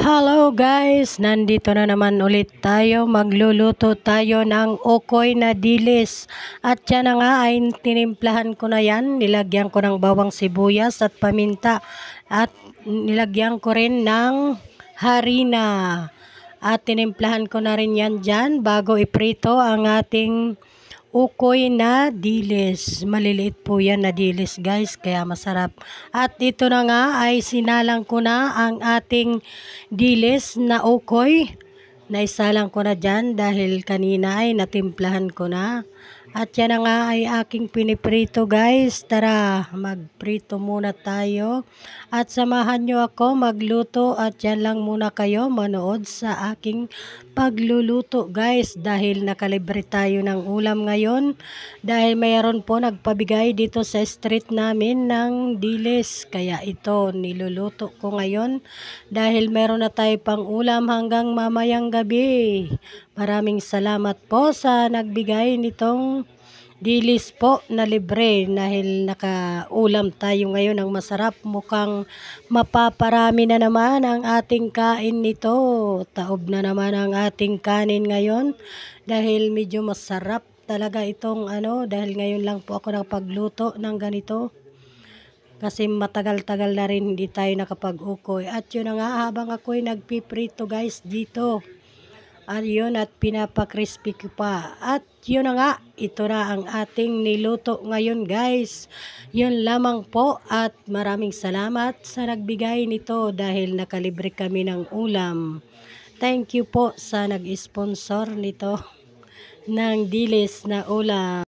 Hello guys, nandito na naman ulit tayo. Magluluto tayo ng ukoy na dilis. At yan na nga ay tinimplahan ko na yan. Nilagyan ko ng bawang sibuyas at paminta. At nilagyan ko rin ng harina. At tinimplahan ko na rin yan dyan bago iprito ang ating ukoy na dilis. Maliliit po yan na dilis guys, kaya masarap. At ito na nga ay sinalang ko na ang ating dilis na ukoy. Naisalang ko na dyan dahil kanina ay natimplahan ko na. At yan na nga ay aking piniprito guys. Tara, magprito muna tayo. At samahan nyo ako magluto at yan lang muna kayo manood sa aking pagluluto guys. Dahil nakalibre tayo ng ulam ngayon. Dahil mayroon po nagpabigay dito sa street namin ng dilis. Kaya ito niluluto ko ngayon. Dahil mayroon na tayo pang ulam hanggang mamayang gabi. Maraming salamat po sa nagbigay nitong dilis po na libre dahil nakaulam tayo ngayon ng masarap. Mukhang mapaparami na naman ang ating kain nito. Taob na naman ang ating kanin ngayon dahil medyo masarap talaga itong dahil ngayon lang po ako nakapagluto ng ganito. Kasi matagal-tagal na rin hindi tayo nakapag-ukoy. At yun na nga habang ako'y nagpiprito guys dito. Ayun at pinapa-crispy ko pa. At yun na nga, ito na ang ating niluto ngayon guys. Yun lamang po at maraming salamat sa nagbigay nito dahil nakalibre kami ng ulam. Thank you po sa nag-sponsor nito ng dilis na ulam.